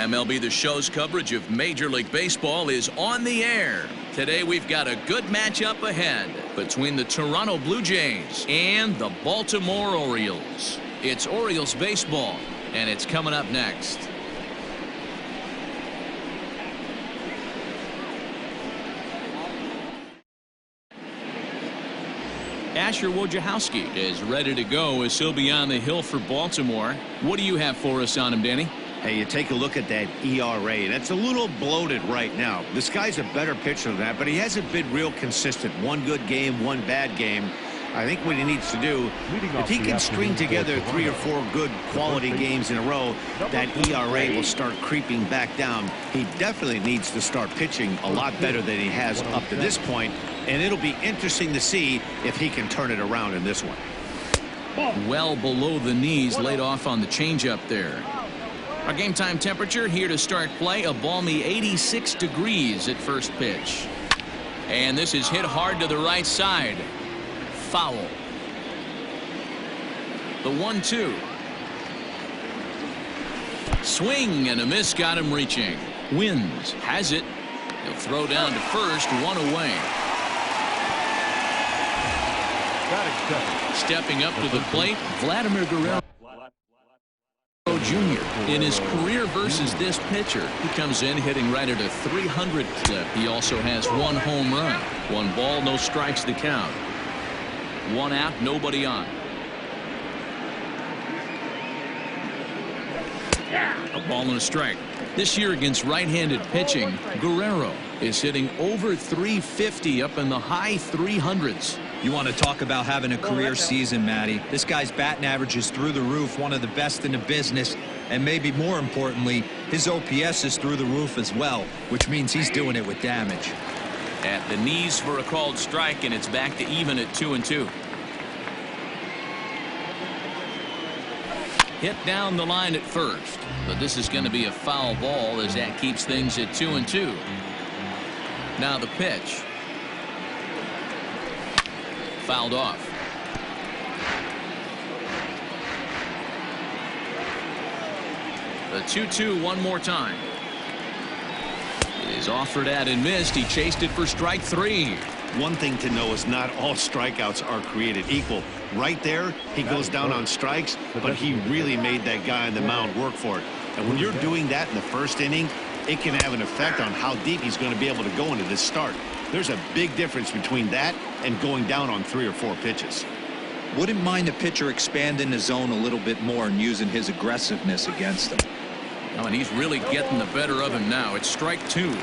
MLB The Show's coverage of Major League Baseball is on the air. Today we've got a good matchup ahead between the Toronto Blue Jays and the Baltimore Orioles. It's Orioles baseball, and it's coming up next. Wi저ha우스키 is ready to go as he'll be on the hill for Baltimore. What do you have for us on him, Danny? Hey, you take a look at that ERA, and it's a little bloated right now. This guy's a better pitcher than that, but he hasn't been real consistent. One good game, one bad game. I think what he needs to do, if he can string together 3 or 4 good quality games in a row, that ERA will start creeping back down. He definitely needs to start pitching a lot better than he has up to this point, and it'll be interesting to see if he can turn it around in this one. Well below the knees, laid off on the changeup there. Our game time temperature here to start play, a balmy 86 degrees at first pitch. And this is hit hard to the right side. Foul. The 1-2. Swing and a miss, got him reaching. Wins, has it. He'll throw down to first, 1 away. Stepping up to the plate, Vladimir Guerrero Jr. In his career versus this pitcher, he comes in hitting right at a 300 clip. He also has 1 home run. 1 ball, no strikes to count. 1 out, nobody on. A ball and a strike. This year against right-handed pitching, Guerrero is hitting over 350 up in the high 300s. You want to talk about having a career season, Matty. This guy's batting average is through the roof, one of the best in the business, and maybe more importantly, his OPS is through the roof as well, which means he's doing it with damage. At the knees for a called strike, and it's back to even at 2-2. Hit down the line at first, but this is going to be a foul ball as that keeps things at 2-2. Now the pitch. Fouled off. The 2-2 one more time. It is offered at and missed. He chased it for strike 3. One thing to know is not all strikeouts are created equal. Right there, he goes down on strikes, but he really made that guy on the mound work for it. And when you're doing that in the first inning, it can have an effect on how deep he's going to be able to go into this start. There's a big difference between that and going down on 3 or 4 pitches. Wouldn't mind the pitcher expanding the zone a little bit more and using his aggressiveness against him. Oh, and he's really getting the better of him now. It's strike 2.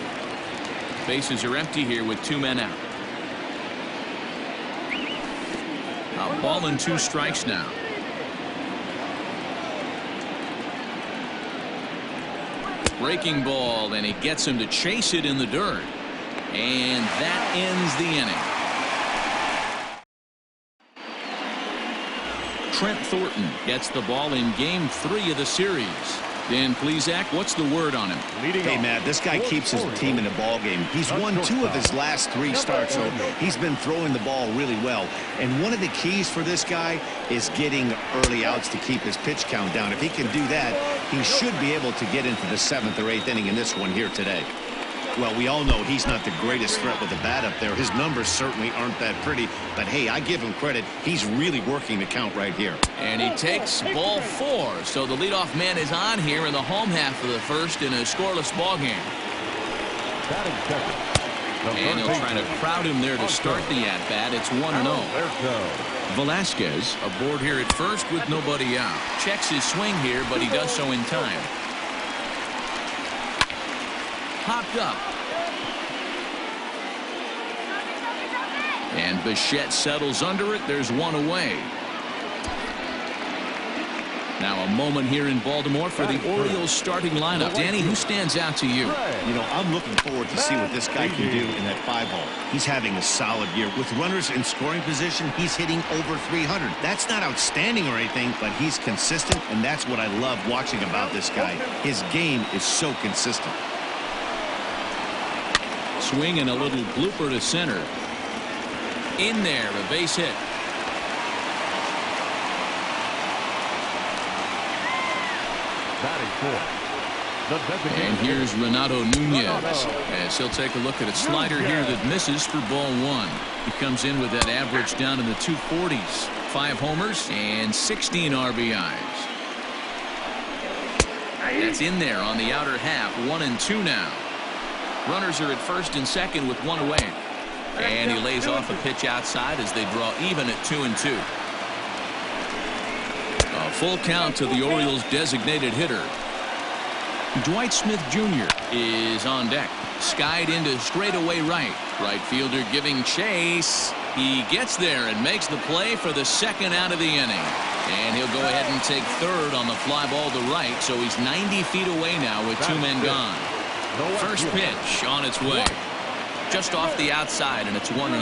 Bases are empty here with 2 men out. A ball and 2 strikes now. Breaking ball, and he gets him to chase it in the dirt. And that ends the inning. Trent Thornton gets the ball in game 3 of the series. Dan Plesac, what's the word on him? Hey, Matt, this guy keeps his team in a ball game. He's won 2 of his last 3 starts, so he's been throwing the ball really well. And one of the keys for this guy is getting early outs to keep his pitch count down. If he can do that, he should be able to get into the 7th or 8th inning in this one here today. Well, we all know he's not the greatest threat with the bat up there. His numbers certainly aren't that pretty. But, hey, I give him credit. He's really working the count right here. And he takes ball 4. So the leadoff man is on here in the home half of the first in a scoreless ball game. And he'll try to crowd him there to start the at-bat. It's 1-0. Velasquez aboard here at first with nobody out. Checks his swing here, but he does so in time. Popped up. And Bichette settles under it. There's 1 away. Now a moment here in Baltimore for the Orioles starting lineup. Danny, who stands out to you? You know, I'm looking forward to see what this guy can do in that 5-hole. He's having a solid year. With runners in scoring position, he's hitting over 300. That's not outstanding or anything, but he's consistent, and that's what I love watching about this guy. His game is so consistent. Swing and a little blooper to center. In there, a base hit. And here's Renato Nunez as he'll take a look at a slider here that misses for ball one. He comes in with that average down in the 240s. 5 homers and 16 RBIs. That's in there on the outer half. 1-2 now. Runners are at first and second with 1 away. And he lays off a pitch outside as they draw even at 2-2. A full count to the Orioles' designated hitter. Dwight Smith Jr. is on deck. Skied into straightaway right. Right fielder giving chase. He gets there and makes the play for the second out of the inning. And he'll go ahead and take third on the fly ball to right. So he's 90 feet away now with 2 men gone. First pitch on its way. Just off the outside, and it's 1-0.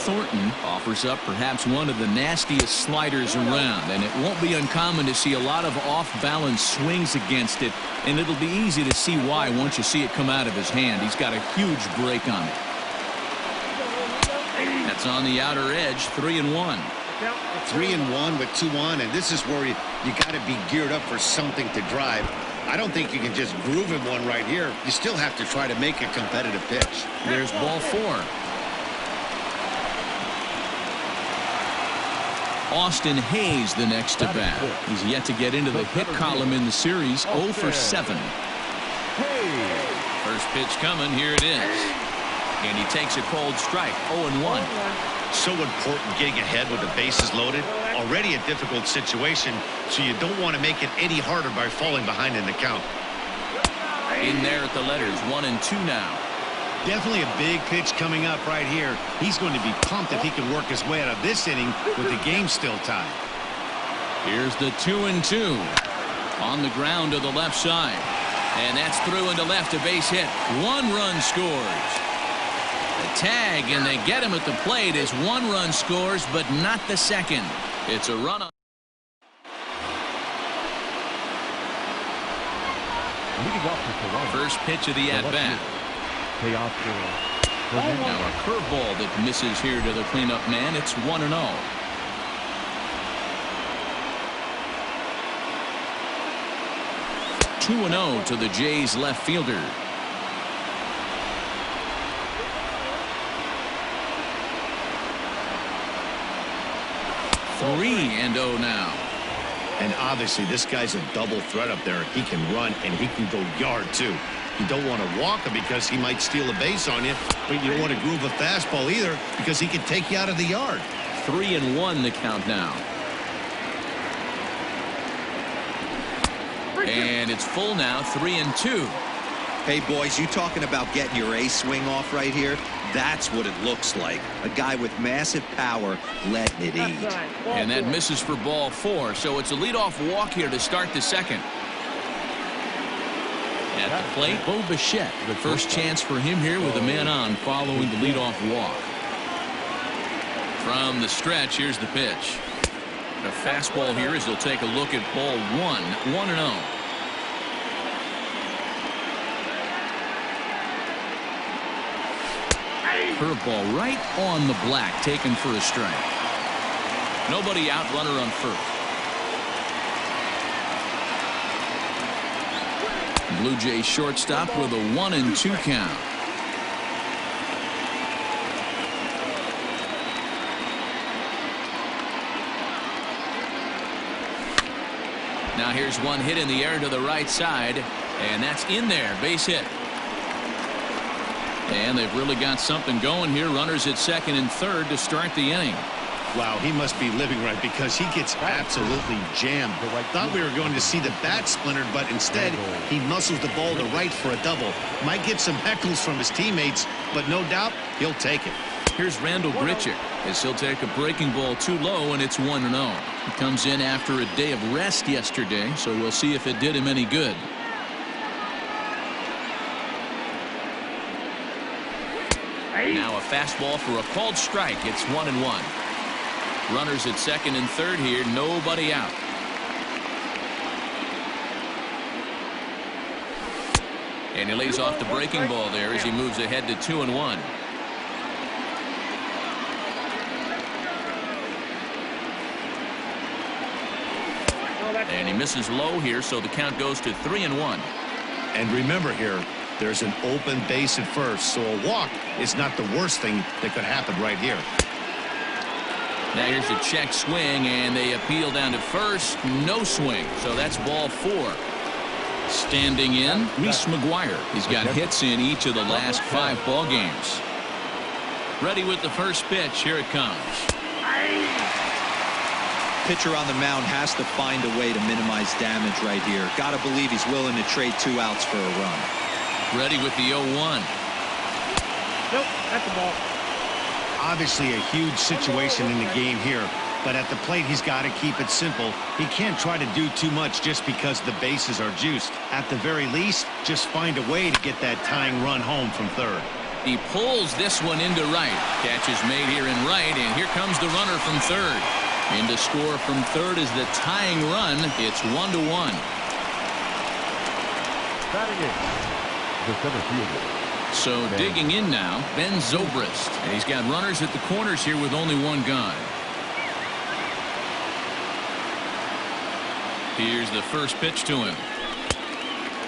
Thornton offers up perhaps one of the nastiest sliders around, and it won't be uncommon to see a lot of off-balance swings against it, and it'll be easy to see why once you see it come out of his hand. He's got a huge break on it. That's on the outer edge, 3-1. 3-1 with 2 on, and this is where you got to be geared up for something to drive. I don't think you can just groove him one right here. You still have to try to make a competitive pitch. There's ball 4. Austin Hayes the next to bat. He's yet to get into the hit column in the series. 0 for 7. First pitch coming. Here it is. And he takes a cold strike. 0-1. So important getting ahead with the bases loaded. Already a difficult situation, so you don't want to make it any harder by falling behind in the count. In there at the letters, 1-2 now. Definitely a big pitch coming up right here. He's going to be pumped if he can work his way out of this inning with the game still tied. Here's the 2-2 on the ground to the left side, and that's through into left, a base hit. 1 run scores. The tag, and they get him at the plate as 1 run scores, but not the second. It's a run on. First pitch of the at-bat. Now a curveball that misses here to the cleanup man. It's 1-0. Two 2-0 to the Jays left fielder. And 0 now. And obviously this guy's a double threat up there. He can run and he can go yard too. You don't want to walk him because he might steal a base on you, but you don't want to groove a fastball either because he can take you out of the yard. 3-1 the count now. And it's full now, 3-2. Hey, boys, you talking about getting your ace swing off right here? That's what it looks like. A guy with massive power letting it eat. And that misses for ball 4, so it's a leadoff walk here to start the second. At the plate, Bo Bichette. The first chance for him here with a man on following the leadoff walk. From the stretch, here's the pitch. A fastball here as he'll take a look at ball 1, 1-0. Curveball right on the black, taken for a strike. Nobody out, runner on first. Blue Jays shortstop with a 1-2 count. Now here's one hit in the air to the right side, and that's in there, base hit. And they've really got something going here. Runners at second and third to start the inning. Wow, he must be living right because he gets absolutely jammed. Thought we were going to see the bat splintered, but instead he muscles the ball to right for a double. Might get some heckles from his teammates, but no doubt he'll take it. Here's Randall Grichuk as he'll take a breaking ball too low, and it's 1-0. He comes in after a day of rest yesterday, so we'll see if it did him any good. Now a fastball for a called strike. It's 1-1. Runners at second and third here. Nobody out. And he lays off the breaking ball there as he moves ahead to 2-1. And he misses low here, so the count goes to 3-1. And remember here, there's an open base at first, so a walk is not the worst thing that could happen right here. Now here's a check swing, and they appeal down to first. No swing, so that's ball 4. Standing in, Reese McGuire. He's got hits in each of the last 5 ball games. Ready with the first pitch. Here it comes. Pitcher on the mound has to find a way to minimize damage right here. Gotta believe he's willing to trade 2 outs for a run. Ready with the 0-1. Nope, that's the ball. Obviously a huge situation in the game here, but at the plate he's got to keep it simple. He can't try to do too much just because the bases are juiced. At the very least, just find a way to get that tying run home from third. He pulls this one into right. Catch is made here in right, and here comes the runner from third. In to score from third is the tying run. It's 1-1. Batting in, the center fielder. So digging in now, Ben Zobrist. And he's got runners at the corners here with only 1 gun. Here's the first pitch to him.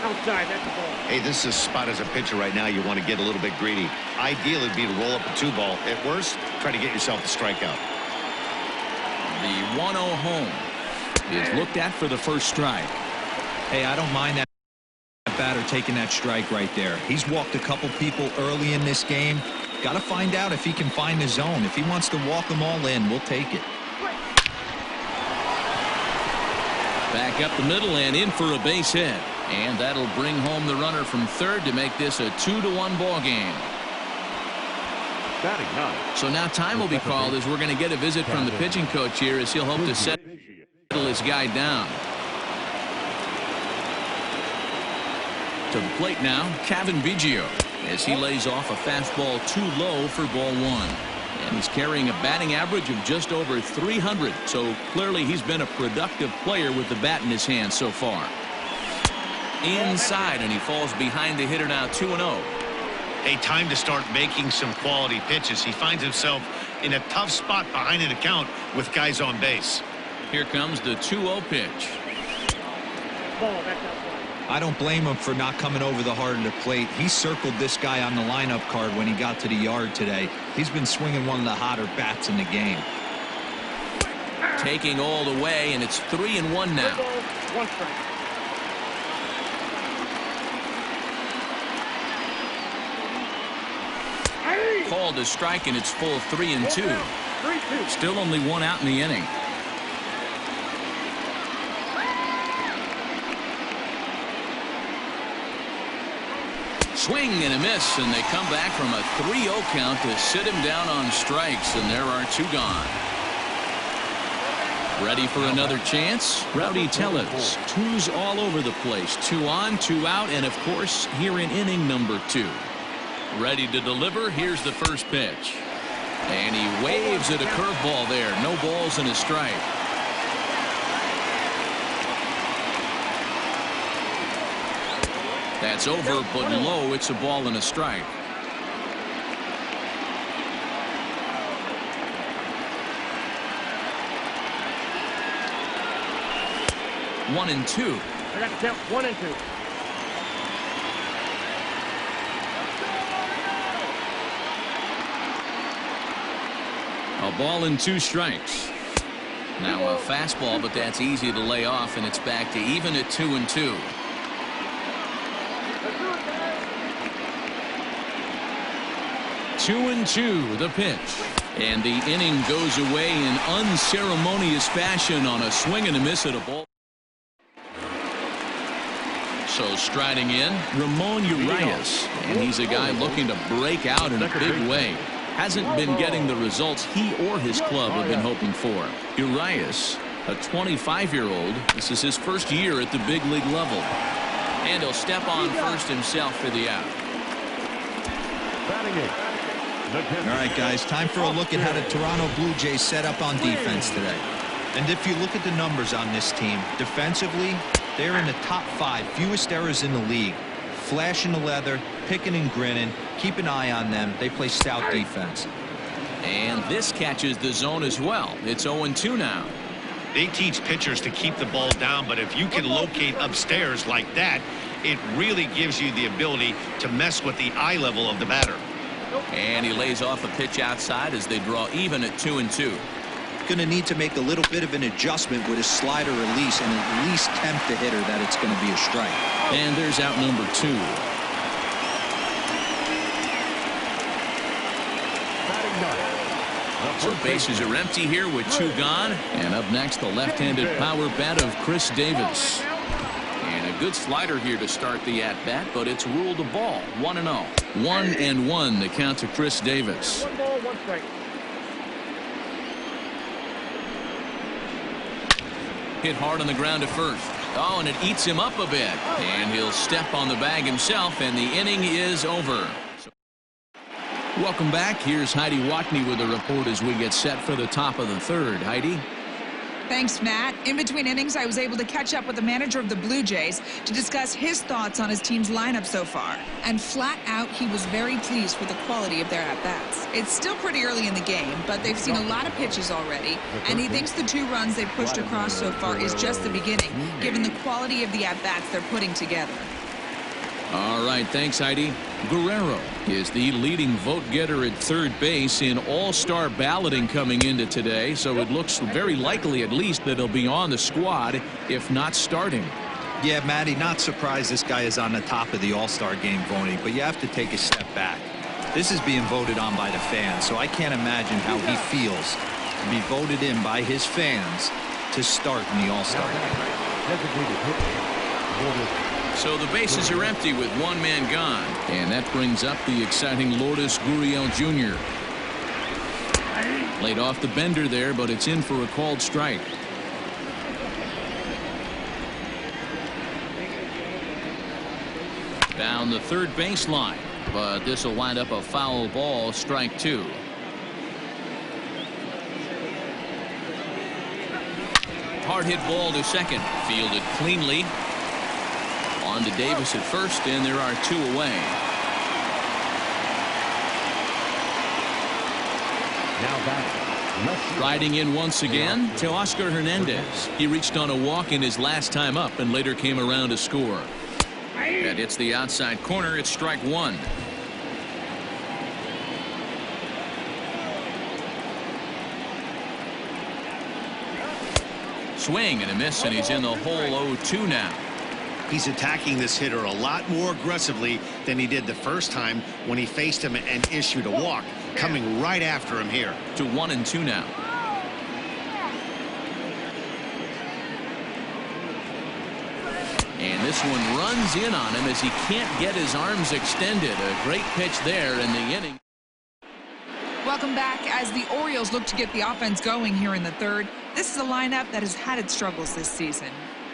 Outside, that's the ball. Hey, this is a spot as a pitcher right now you want to get a little bit greedy. Ideal would be to roll up a 2-ball. At worst, try to get yourself a strikeout. The 1-0 home is looked at for the first strike. Hey, I don't mind that batter taking that strike right there. He's walked a couple people early in this game. Got to find out if he can find the zone. If he wants to walk them all in, we'll take it. Back up the middle and in for a base hit. And that'll bring home the runner from third to make this a 2-1 ball game. So now time will be called as we're going to get a visit from the pitching coach here as he'll hope to settle his guy down. To the plate now, Kevin Biggio, as he lays off a fastball too low for ball 1. And he's carrying a batting average of just over 300, so clearly he's been a productive player with the bat in his hand so far. Inside, and he falls behind the hitter now 2-0. Hey, time to start making some quality pitches. He finds himself in a tough spot behind an account with guys on base. Here comes the 2-0 pitch. Ball, that's outside. I don't blame him for not coming over the heart of the plate. He circled this guy on the lineup card when he got to the yard today. He's been swinging one of the hotter bats in the game. Taking all the way, and it's 3-1 now. 1 strike. Called a strike, and it's full 3-2. 3-2. Still only 1 out in the inning. Swing and a miss, and they come back from a 3-0 count to sit him down on strikes, and there are 2 gone. Ready for another chance? Rowdy Tellez. 2s all over the place. 2 on, 2 out, and of course here in inning number 2. Ready to deliver. Here's the first pitch. And he waves at a curveball there. No balls and a strike. That's over, but low. It's a ball and a strike. One and two. I got the count 1 and 2. A ball and 2 strikes. Now a fastball, but that's easy to lay off, and it's back to even at 2-2. Two and 2, the pitch. And the inning goes away in unceremonious fashion on a swing and a miss at a ball. So striding in, Ramon Urias. And he's a guy looking to break out in a big way. Hasn't been getting the results he or his club have been hoping for. Urias, a 25-year-old. This is his first year at the big league level. And he'll step on first himself for the out. All right, guys, time for a look at how the Toronto Blue Jays set up on defense today. And if you look at the numbers on this team, defensively, they're in the top 5 fewest errors in the league. Flashing the leather, picking and grinning, keep an eye on them. They play stout defense. And this catches the zone as well. It's 0-2 now. They teach pitchers to keep the ball down, but if you can locate upstairs like that, it really gives you the ability to mess with the eye level of the batter. And he lays off a pitch outside as they draw even at 2-2. Going to need to make a little bit of an adjustment with his slider release and at least tempt the hitter that it's going to be a strike. And there's out number 2. So bases are empty here with 2 gone. And up next, the left-handed power bat of Chris Davis. And a good slider here to start the at-bat, but it's ruled a ball. 1-0. 1-1 the count to Chris Davis. 1 ball, 1 strike. Hit hard on the ground to first. Oh, and it eats him up a bit. And he'll step on the bag himself, and the inning is over. Welcome back. Here's Heidi Watney with a report as we get set for the top of the 3rd. Heidi? Thanks, Matt. In between innings, I was able to catch up with the manager of the Blue Jays to discuss his thoughts on his team's lineup so far. And flat out, he was very pleased with the quality of their at-bats. It's still pretty early in the game, but they've seen a lot of pitches already, and he thinks the 2 runs they've pushed across so far is just the beginning, given the quality of the at-bats they're putting together. All right, thanks, Heidi. Guerrero is the leading vote getter at 3rd base in all-star balloting coming into today, so it looks very likely at least that he'll be on the squad, if not starting. Yeah, Matty, not surprised this guy is on the top of the All-Star game voting, but you have to take a step back. This is being voted on by the fans, so I can't imagine how he feels to be voted in by his fans to start in the All-Star game. So the bases are empty with 1 man gone. And that brings up the exciting Lourdes Gurriel Jr. Laid off the bender there, but it's in for a called strike. Down the 3rd baseline, but this will wind up a foul ball, strike 2. Hard hit ball to second, fielded cleanly. On to Davis at first, and there are 2 away. Riding in once again, Teoscar Hernandez. He reached on a walk in his last time up and later came around to score. That hits the outside corner. It's strike 1. Swing and a miss, and he's in the hole 0-2 now. He's attacking this hitter a lot more aggressively than he did the first time when he faced him and issued a walk, coming right after him here. To 1-2 now. And this one runs in on him as he can't get his arms extended. A great pitch there in the inning. Welcome back. As the Orioles look to get the offense going here in the 3rd, this is a lineup that has had its struggles this season.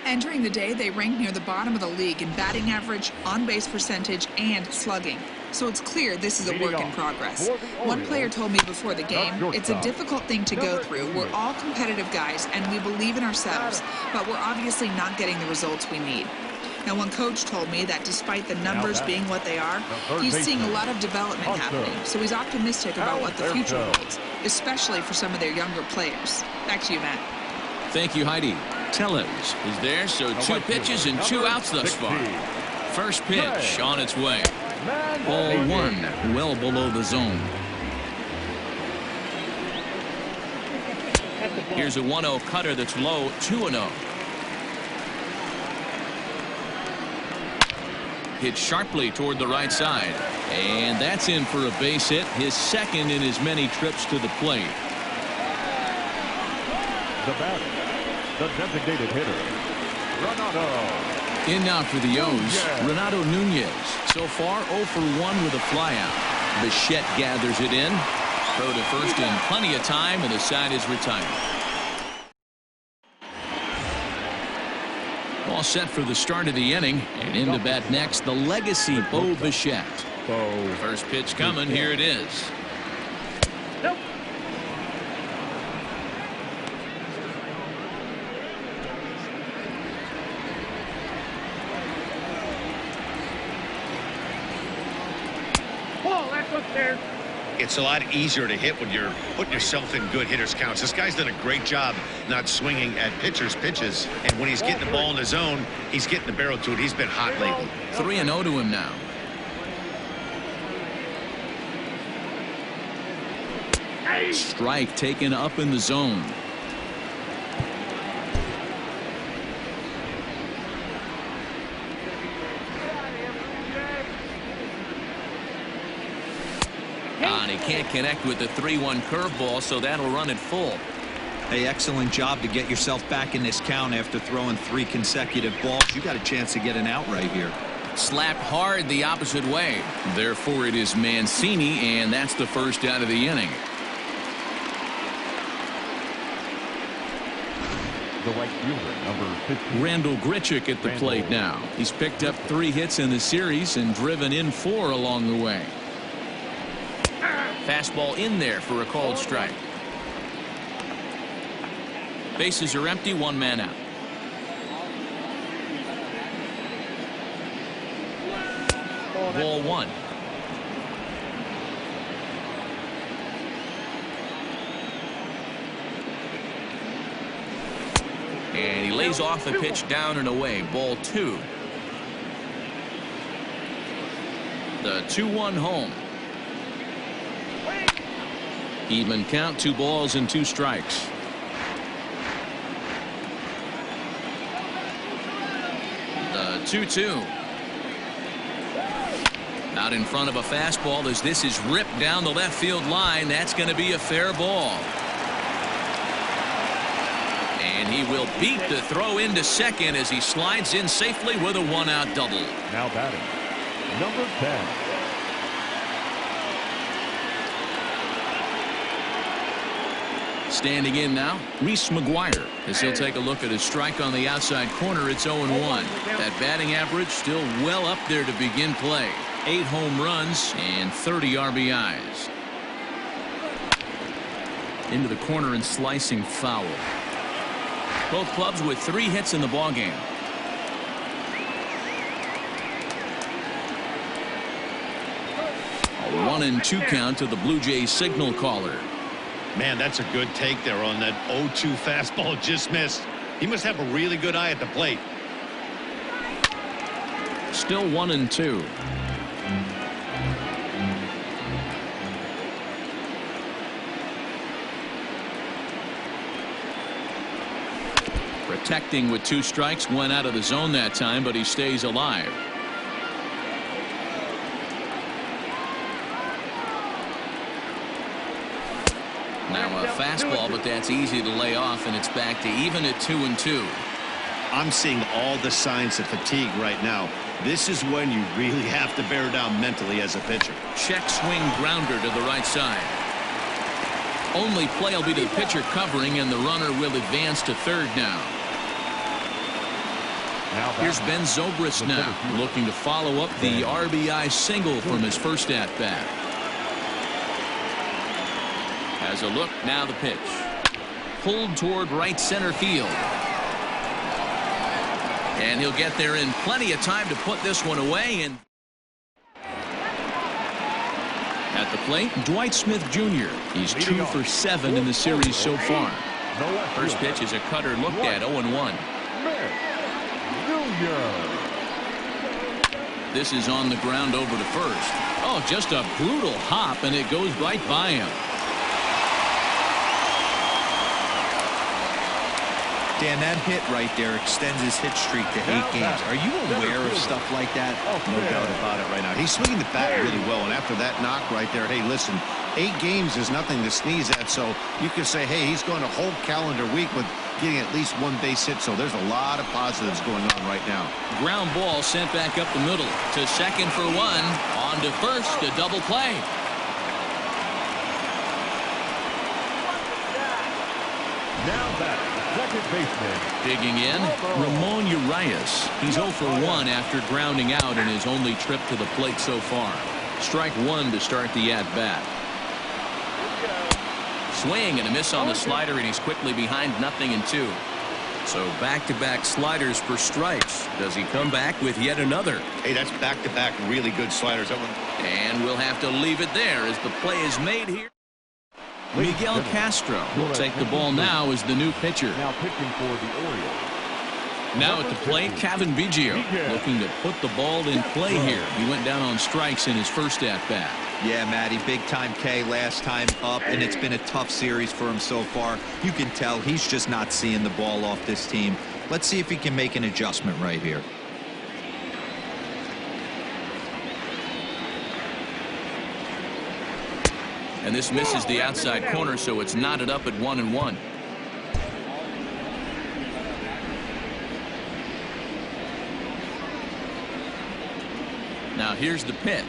Entering the day, they rank near the bottom of the league in batting average, on-base percentage, and slugging. So it's clear this is a work in progress. One player told me before the game, it's a difficult thing to go through. We're all competitive guys, and we believe in ourselves, but we're obviously not getting the results we need. Now, one coach told me that despite the numbers being what they are, he's seeing a lot of development happening, so he's optimistic about what the future holds, especially for some of their younger players. Back to you, Matt. Thank you, Heidi. Tellez is there, so 2 pitches and 2 outs thus far. First pitch on its way. Ball 1, well below the zone. Here's a 1-0 cutter that's low, 2-0. Hit sharply toward the right side, and that's in for a base hit, his 2nd in his many trips to the plate. The batter, the designated hitter, Renato. In now for the O's, Renato Nunez. So far 0 for 1 with a flyout. Bichette gathers it in. Throw to first in plenty of time, and the side is retired. All set for the start of the inning, and in to bat next, the legacy Bo Bichette. First pitch coming, here it is. Nope. Ball, that's upstairs. It's a lot easier to hit when you're putting yourself in good hitters counts. This guy's done a great job not swinging at pitchers' pitches, and when he's getting the ball in his zone, he's getting the barrel to it. He's been hot lately. 3-0 to him now. Strike taken up in the zone. And he can't connect with the 3-1 curveball, so that'll run it full. Hey, excellent job to get yourself back in this count after throwing 3 consecutive balls. You got a chance to get an out right here. Slapped hard the opposite way. Therefore, it is Mancini, and that's the first out of the inning. The right fielder, number 15. Randall Grichuk at the plate now. He's picked up 3 hits in the series and driven in 4 along the way. Fastball in there for a called strike. Bases are empty, 1 man out. Ball 1. And he lays off a pitch down and away. Ball 2. The 2-1 home. Even count, 2 balls and 2 strikes. The 2-2. Out in front of a fastball as this is ripped down the left field line. That's going to be a fair ball. And he will beat the throw into second as he slides in safely with a 1-out double. Now batting, number 10. Standing in now, Reese McGuire, as he'll take a look at his strike on the outside corner. It's 0-1. That batting average still well up there to begin play. 8 home runs and 30 RBIs. Into the corner and slicing foul. Both clubs with 3 hits in the ballgame. A 1-2 count to the Blue Jays signal caller. Man, that's a good take there on that 0-2 fastball just missed. He must have a really good eye at the plate. Still 1-2. Protecting with 2 strikes, went out of the zone that time, but he stays alive. Now a fastball, but that's easy to lay off, and it's back to even at 2-2. I'm seeing all the signs of fatigue right now. This is when you really have to bear down mentally as a pitcher. Check swing grounder to the right side. Only play will be to the pitcher covering, and the runner will advance to third now. Here's Ben Zobrist now, looking to follow up the RBI single from his first at-bat. Has a look, now the pitch. Pulled toward right center field. And he'll get there in plenty of time to put this one away. And at the plate, Dwight Smith Jr. He's 2 for 7 in the series so far. First pitch is a cutter looked at, 0-1. This is on the ground over to first. Oh, just a brutal hop, and it goes right by him. Dan, that hit right there extends his hit streak to 8 games. Are you aware of stuff like that? No doubt about it right now. He's swinging the bat really well, and after that knock right there, hey, listen, 8 games is nothing to sneeze at, so you can say, hey, he's going a whole calendar week with getting at least 1 base hit, so there's a lot of positives going on right now. Ground ball sent back up the middle to second for 1. On to first, a double play. Now back, second baseman. Digging in, Ramon Urias. He's 0 for 1 after grounding out in his only trip to the plate so far. Strike 1 to start the at-bat. Swing and a miss on the slider, and he's quickly behind 0-2. So back-to-back sliders for strikes. Does he come back with yet another? Hey, that's back-to-back really good sliders. That one. And we'll have to leave it there as the play is made here. Miguel Castro will take the ball now as the new pitcher. Now pitching for the Orioles. Now at the plate, Kevin Biggio looking to put the ball in play here. He went down on strikes in his first at-bat. Yeah, Matty, big-time K last time up, and it's been a tough series for him so far. You can tell he's just not seeing the ball off this team. Let's see if he can make an adjustment right here. And this misses the outside corner, so it's knotted up at 1-1. Now here's the pitch.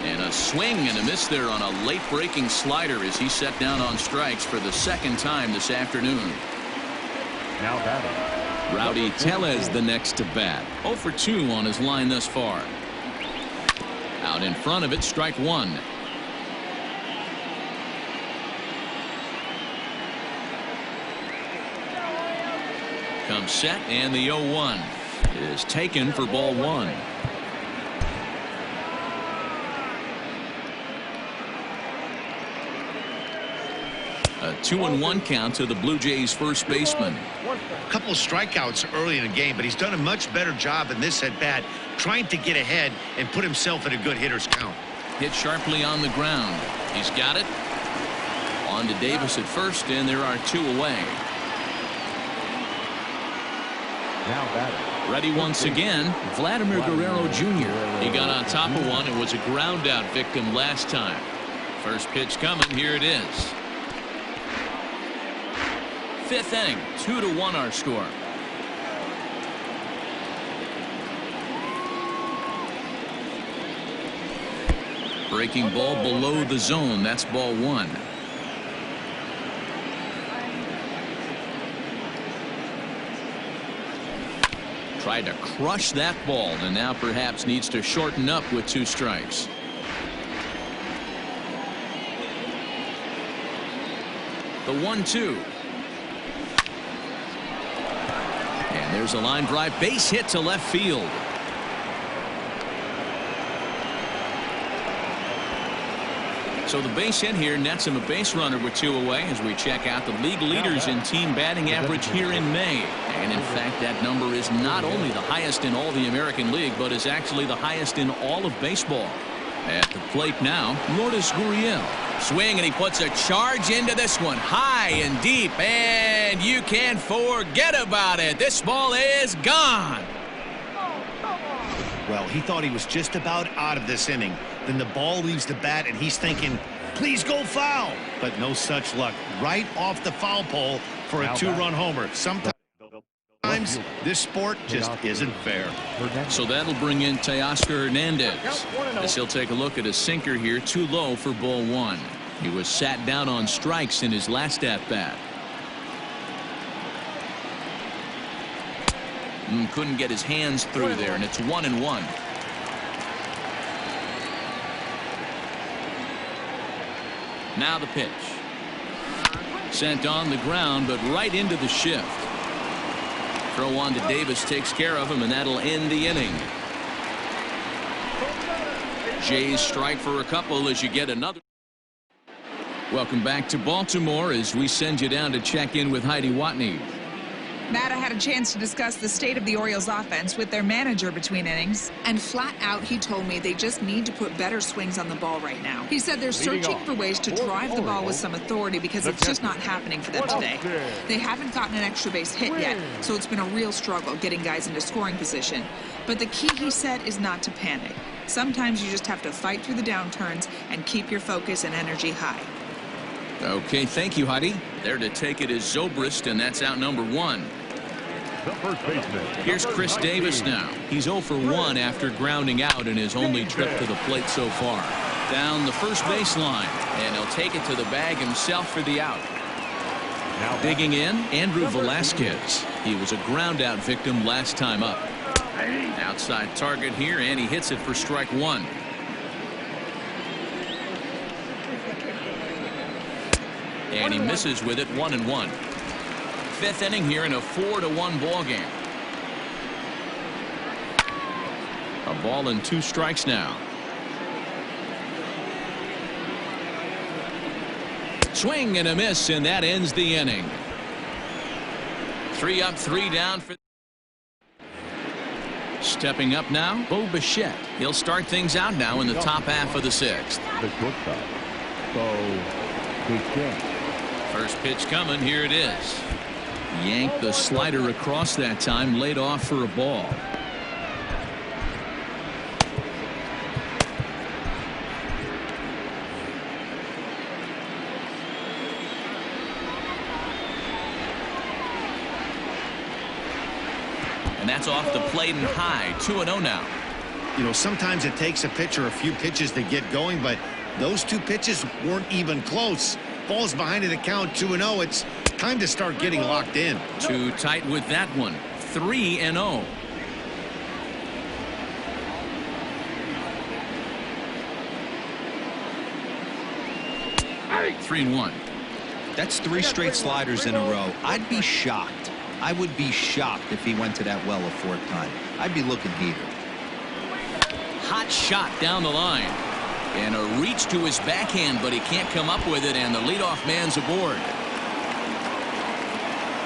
And a swing and a miss there on a late breaking slider as he set down on strikes for the second time this afternoon. Now batting. Rowdy Tellez the next to bat. 0 for 2 on his line thus far. Out in front of it, strike one. Comes set, and the 0-1 is taken for ball one. A 2-1 count to the Blue Jays first baseman. A couple of strikeouts early in the game, but he's done a much better job in this at bat trying to get ahead and put himself in a good hitter's count. Hit sharply on the ground. He's got it. On to Davis at first, and there are two away. Now batting. Ready once again, Vladimir Guerrero Jr. He got on top of one and was a ground out victim last time. First pitch coming. Here it is. Fifth inning, 2-1 our score. Breaking ball below the zone. That's ball one. Tried to crush that ball and now perhaps needs to shorten up with 2 strikes. The 1-2. And there's a line drive base hit to left field. So the base hit here nets him a base runner with 2 away as we check out the league leaders in team batting average here in May. And in fact, that number is not only the highest in all the American League, but is actually the highest in all of baseball. At the plate now, Lourdes Gurriel. Swing, and he puts a charge into this one. High and deep, and you can forget about it. This ball is gone. Well, he thought he was just about out of this inning. Then the ball leaves the bat, and he's thinking, please go foul. But no such luck. Right off the foul pole for a 2-run homer. Sometimes this sport just isn't fair. So that'll bring in Teoscar Hernandez as he'll take a look at a sinker here, too low for ball one. He was sat down on strikes in his last at-bat. Couldn't get his hands through there, and it's 1-1. Now the pitch. Sent on the ground, but right into the shift. Throw on to Davis takes care of him, and that'll end the inning. Jays strike for a couple as you get another. Welcome back to Baltimore as we send you down to check in with Heidi Watney. Matt, I had a chance to discuss the state of the Orioles offense with their manager between innings, and flat out he told me they just need to put better swings on the ball right now. He said they're searching for ways to drive the ball with some authority because it's just not happening for them today. They haven't gotten an extra base hit yet, so it's been a real struggle getting guys into scoring position. But the key, he said, is not to panic. Sometimes you just have to fight through the downturns and keep your focus and energy high. Okay, thank you, Heidi. There to take it is Zobrist, and that's out number 1. The first baseman. Here's Chris Davis now. He's 0 for 1 after grounding out in his only trip to the plate so far. Down the first baseline, and he'll take it to the bag himself for the out. Now Digging in, Andrew Velasquez. He was a ground out victim last time up. Outside target here, and he hits it for strike one. And he misses with it, 1-1. Fifth inning here in a 4-1 ball game. A ball and 2 strikes now. Swing and a miss, and that ends the inning. 3 up, 3 down for. Stepping up now, Bo Bichette. He'll start things out now in the top half of the 6th. the shortstop, Bo Bichette. First pitch coming. Here it is. Yanked the slider across that time, laid off for a ball. And that's off the plate and high. 2-0 now. You know, sometimes it takes a pitcher a few pitches to get going, but those 2 pitches weren't even close. Ball's behind in the count, 2-0. It's time to start getting locked in. Too tight with that one. 3-0. Hey! 3-1. That's 3 straight sliders in a row. I'd be shocked. I would be shocked if he went to that well a 4th time. I'd be looking heated. Hot shot down the line. And a reach to his backhand, but he can't come up with it, and the leadoff man's aboard.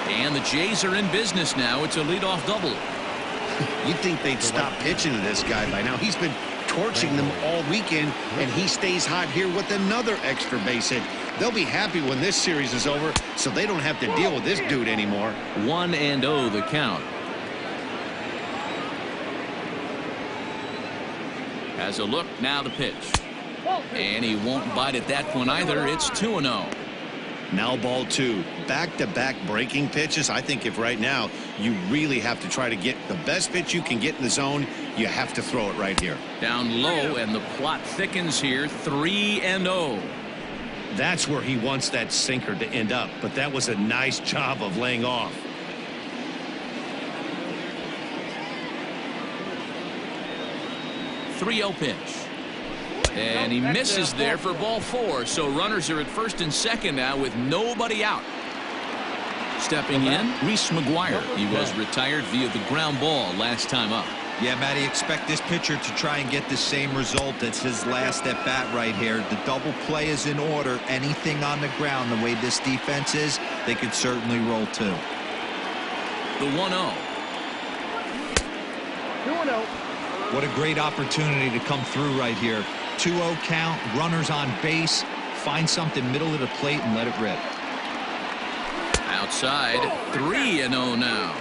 And the Jays are in business now. It's a leadoff double. You'd think they'd stop pitching to this guy by now. He's been torching them all weekend, and he stays hot here with another extra base hit. They'll be happy when this series is over, so they don't have to deal with this dude anymore. 1-0 the count. Has a look, now the pitch. And he won't bite at that one either. It's 2-0. Now ball 2. Back-to-back breaking pitches. I think if right now you really have to try to get the best pitch you can get in the zone, you have to throw it right here. Down low, and the plot thickens here. 3-0. That's where he wants that sinker to end up, but that was a nice job of laying off. .30 pitch. And he misses there for ball 4. So runners are at first and second now with nobody out. Stepping in, Reese McGuire. He was retired via the ground ball last time up. Yeah, Matty, expect this pitcher to try and get the same result as his last at bat right here. The double play is in order. Anything on the ground, the way this defense is, they could certainly roll 2. The 1-0. 2-0. What a great opportunity to come through right here. 2-0 count, runners on base, find something middle of the plate and let it rip. Outside, 3-0 now.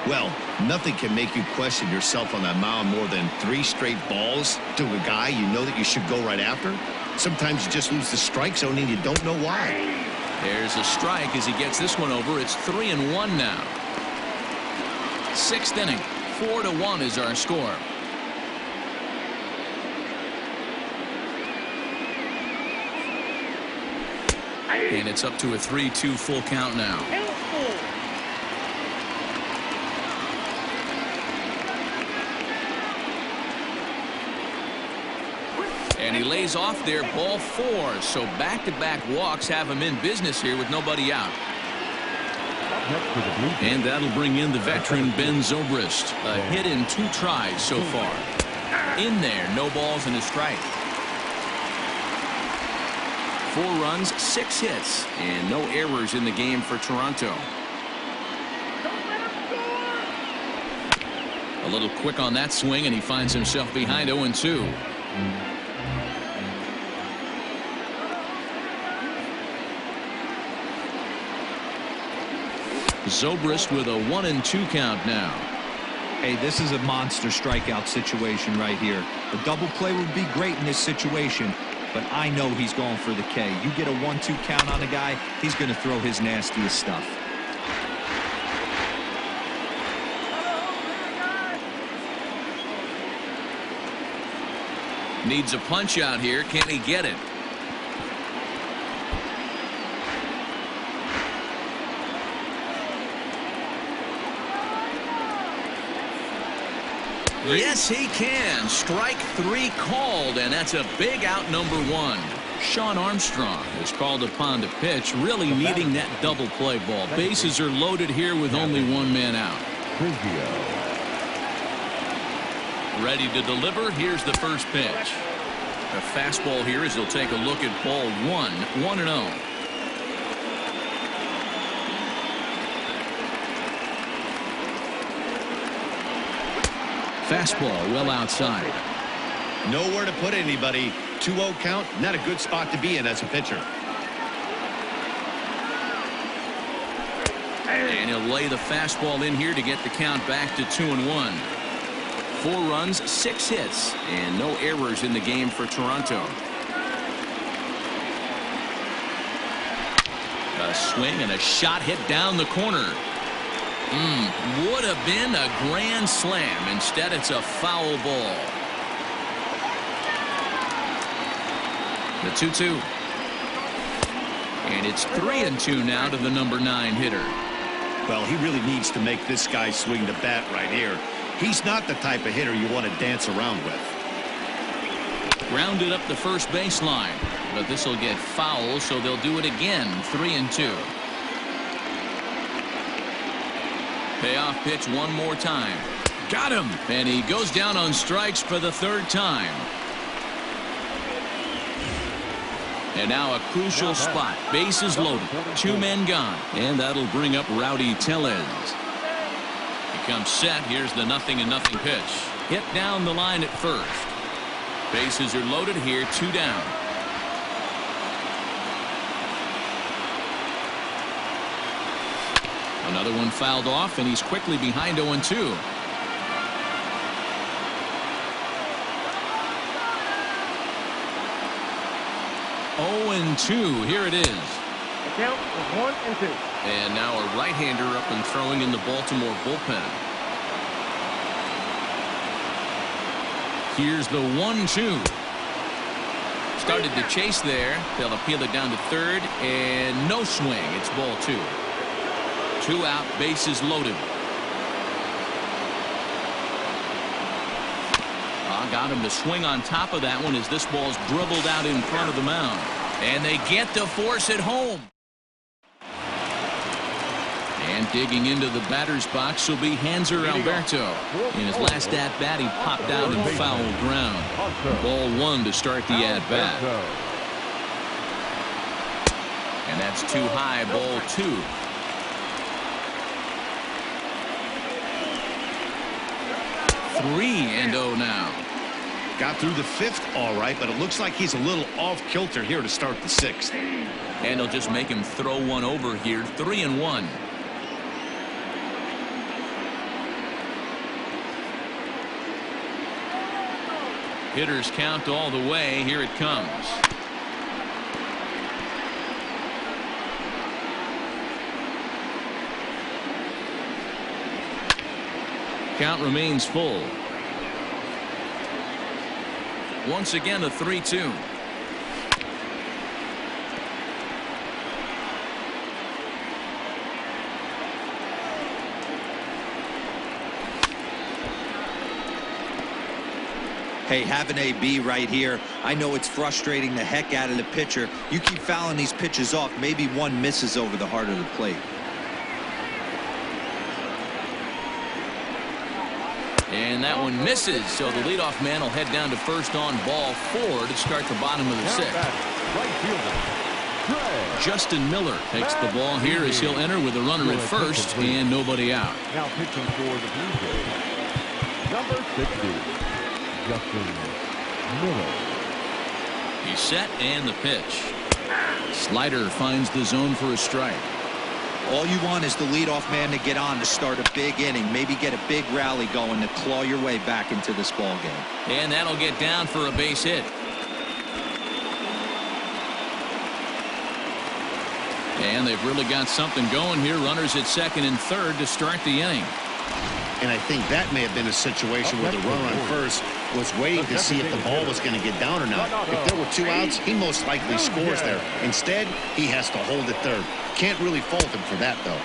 Well, nothing can make you question yourself on that mound more than 3 straight balls to a guy you know that you should go right after. Sometimes you just lose the strike zone and you don't know why. There's a strike as he gets this one over. It's 3-1 now. 6th inning, 4-1 is our score. And it's up to a 3-2 full count now. And he lays off there, ball 4. So back-to-back walks have him in business here with nobody out. And that'll bring in the veteran Ben Zobrist. A hit in 2 tries so far. In there, no balls and a strike. 4 runs, 6 hits, and no errors in the game for Toronto. A little quick on that swing, and he finds himself behind 0-2. Zobrist with a 1-2 count now. Hey, this is a monster strikeout situation right here. A double play would be great in this situation, but I know he's going for the K. You get a 1-2 count on a guy, he's going to throw his nastiest stuff. Needs a punch out here. Can he get it? Yes, he can. Strike 3 called, and that's a big out, number 1. Sean Armstrong is called upon to pitch, really needing that double play ball. Bases are loaded here with only 1 man out. Ready to deliver. Here's the first pitch. A fastball here as he'll take a look at ball 1, 1-0. Fastball well outside. Nowhere to put anybody. 2-0 count. Not a good spot to be in as a pitcher. And he'll lay the fastball in here to get the count back to 2-1. 4 runs, 6 hits, and no errors in the game for Toronto. A swing and a shot hit down the corner. Would have been a grand slam. Instead, it's a foul ball. The 2-2. And it's 3-2 now to the number 9 hitter. Well, he really needs to make this guy swing the bat right here. He's not the type of hitter you want to dance around with. Grounded up the first baseline, but this will get foul, so they'll do it again. 3-2. Payoff pitch one more time. Got him. And he goes down on strikes for the 3rd time. And now a crucial spot. Bases loaded. 2 men gone. And that'll bring up Rowdy Tellez. He comes set. Here's the 0-0 pitch. Hit down the line at first. Bases are loaded here. 2 down. Another one fouled off, and he's quickly behind 0-2. 0-2. Here it is. The count is 1-2. And now a right-hander up and throwing in the Baltimore bullpen. Here's the 1-2. Started to chase there. They'll appeal it down to 3rd, and no swing. It's ball 2. 2 out, bases loaded. Got him to swing on top of that one as this ball's dribbled out in front of the mound. And they get to force it home. And digging into the batter's box will be Hanser Alberto. In his last at-bat, he popped out in foul ground. Ball 1 to start the at-bat. And that's too high, ball 2. 3-0 now. Got through the 5th all right, but it looks like he's a little off kilter here to start the 6th. And they'll just make him throw one over here. 3-1. Hitters count all the way. Here it comes. Count remains full. Once again, a 3-2. Hey, have an AB right here. I know it's frustrating the heck out of the pitcher. You keep fouling these pitches off, maybe one misses over the heart of the plate. And that one misses, so the leadoff man will head down to first on ball 4 to start the bottom of the 6th. Justin Miller takes the ball here as he'll enter with a runner at first and nobody out. Now pitching for the Blue Jays, number 60, Justin Miller. He's set and the pitch. Slider finds the zone for a strike. All you want is the leadoff man to get on to start a big inning, maybe get a big rally going to claw your way back into this ball game. And that'll get down for a base hit. And they've really got something going here. Runners at 2nd and 3rd to start the inning. And I think that may have been a situation where the runner on first was waiting to see if the ball was going to get down or not. If there were 2 outs, he most likely scores there. Instead, he has to hold it third. Can't really fault him for that, though.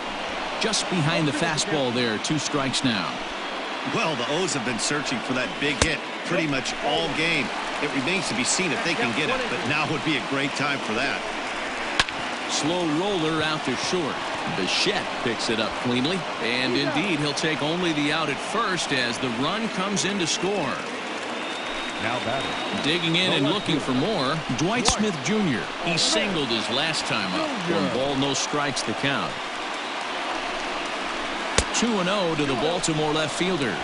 Just behind the fastball there, 2 strikes now. Well, the O's have been searching for that big hit pretty much all game. It remains to be seen if they can get it, but now would be a great time for that. Slow roller out to short. Bichette picks it up cleanly, and indeed he'll take only the out at first as the run comes in to score. Now batting. Digging in and looking for more, Dwight Smith Jr. He singled his last time up. 1 ball, no strikes the count. 2-0 to the Baltimore left fielder.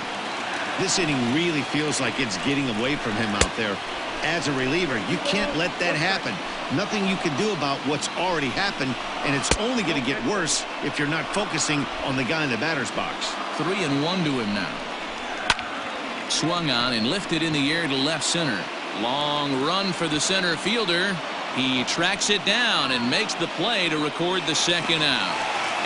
This inning really feels like it's getting away from him out there. As a reliever, you can't let that happen. Nothing you can do about what's already happened, and it's only going to get worse if you're not focusing on the guy in the batter's box. 3-1 to him now. Swung on and lifted in the air to left center. Long run for the center fielder. He tracks it down and makes the play to record the second out.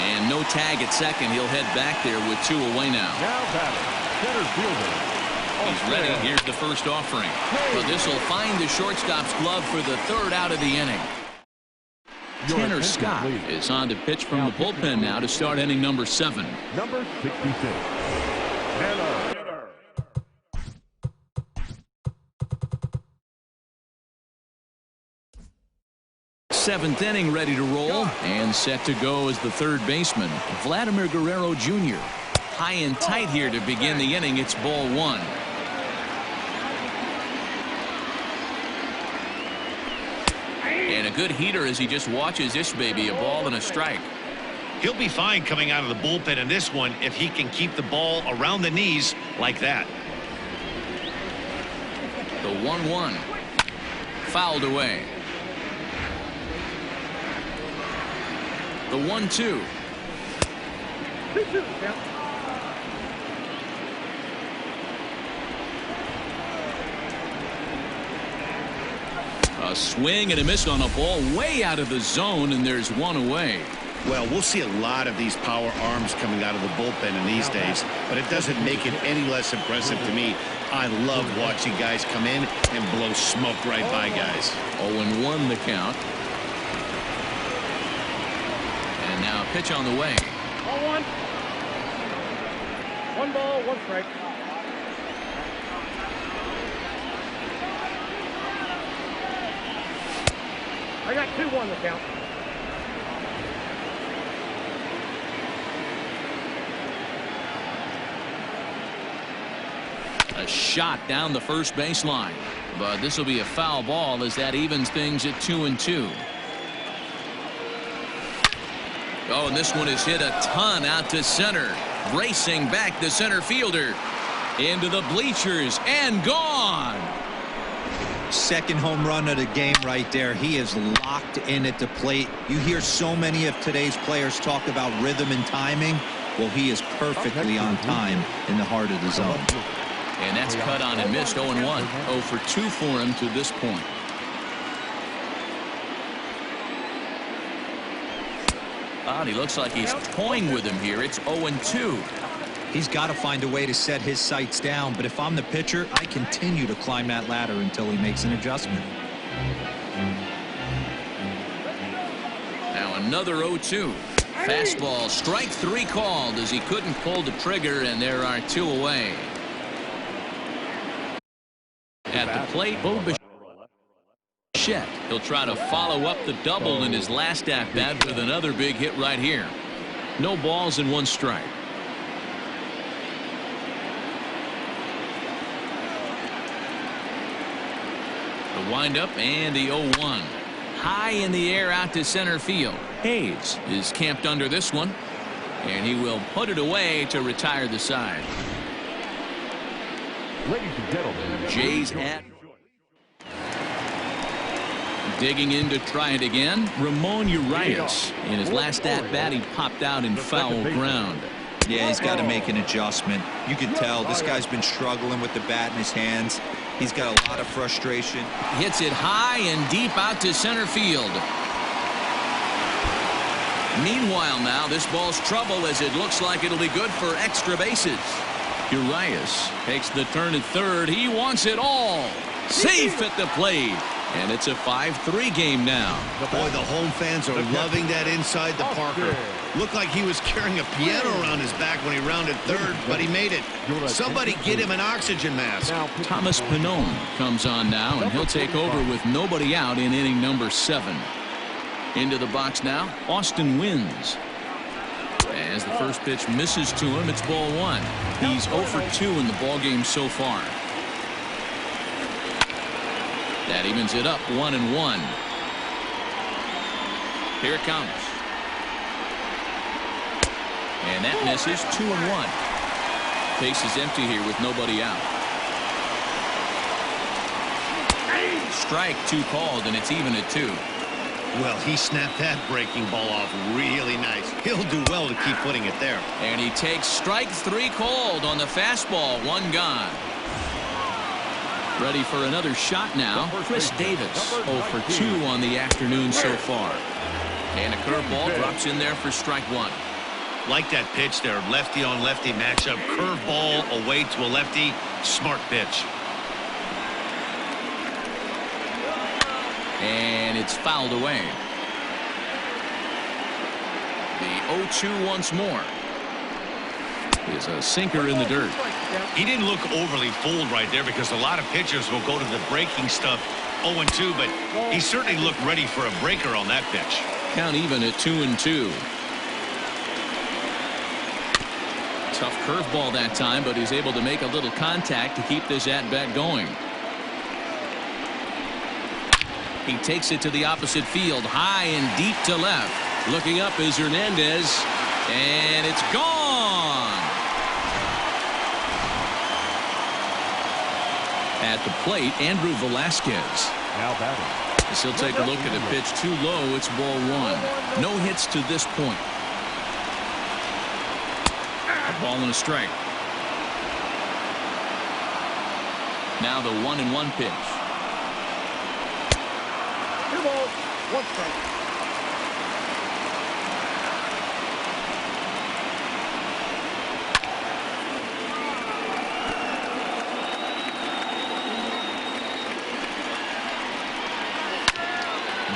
And no tag at second. He'll head back there with 2 away now. Now batting, center fielder. He's ready. Here's the first offering. But this will find the shortstop's glove for the 3rd out of the inning. Tanner Scott is on to pitch from the bullpen now to start inning number 7. Number 66. Tanner. 7th inning ready to roll and set to go as the 3rd baseman, Vladimir Guerrero Jr. High and tight here to begin the inning. It's ball 1. And a good heater as he just watches this baby, a ball and a strike. He'll be fine coming out of the bullpen in this one if he can keep the ball around the knees like that. The 1-1. Fouled away. The 1-2. A swing and a miss on a ball way out of the zone, and there's 1 away. Well, we'll see a lot of these power arms coming out of the bullpen in these days, but it doesn't make it any less impressive to me. I love watching guys come in and blow smoke right by guys. 0-1 the count. And now a pitch on the way. 0-1. 1 ball, 1 strike. I got 2-1 the count. A shot down the first baseline, but this will be a foul ball as that evens things at 2-2. Oh, and this one is hit a ton out to center. Racing back the center fielder into the bleachers and gone. Second home run of the game right there. He is locked in at the plate. You hear so many of today's players talk about rhythm and timing. Well, he is perfectly on time in the heart of the zone. And that's cut on and missed. 0-1. 0 for 2 for him to this point. And he looks like he's toying with him here. It's 0-2. He's got to find a way to set his sights down, but if I'm the pitcher, I continue to climb that ladder until he makes an adjustment. Now another 0-2. Fastball, strike 3 called as he couldn't pull the trigger, and there are 2 away. At the plate, Bichette. He'll try to follow up the double in his last at-bat with another big hit right here. No balls and 1 strike. The windup and the 0-1. High in the air out to center field. Hayes is camped under this one, and he will put it away to retire the side. Ladies and gentlemen, Jays at. Digging in to try it again, Ramon Urias. In his last at-bat, he popped out in foul ground. Yeah, he's got to make an adjustment. You can tell this guy's been struggling with the bat in his hands. He's got a lot of frustration. Hits it high and deep out to center field. Meanwhile now, this ball's trouble as it looks like it'll be good for extra bases. Urias takes the turn at third. He wants it all. Safe at the plate. And it's a 5-3 game now. Boy, the home fans are loving that inside the Parker. Looked like he was carrying a piano around his back when he rounded third, but he made it. Somebody get him an oxygen mask. Thomas Pannone comes on now, and he'll take over with nobody out in inning number 7. Into the box now, Austin Wins. As the first pitch misses to him, it's ball 1. He's 0 for 2 in the ballgame so far. That evens it up 1-1. Here it comes. And that misses 2-1. Base is empty here with nobody out. Strike 2 called, and it's even at 2. Well, he snapped that breaking ball off really nice. He'll do well to keep putting it there. And he takes strike 3 called on the fastball. 1 gone. Ready for another shot now. Chris Davis 0 for 2 on the afternoon so far. And a curveball drops in there for strike 1. Like that pitch there, lefty on lefty matchup. Curveball away to a lefty. Smart pitch. And it's fouled away. The 0-2 once more. Is a sinker in the dirt. He didn't look overly fooled right there because a lot of pitchers will go to the breaking stuff 0-2, but he certainly looked ready for a breaker on that pitch. Count even at 2-2. Tough curveball that time, but he's able to make a little contact to keep this at-bat going. He takes it to the opposite field, high and deep to left. Looking up is Hernandez, and it's gone. At the plate, Andrew Velasquez. Now batting. As he'll take a look at a pitch too low, it's ball 1. No hits to this point. A ball and a strike. Now the 1-1 pitch. 2 balls, 1 strike.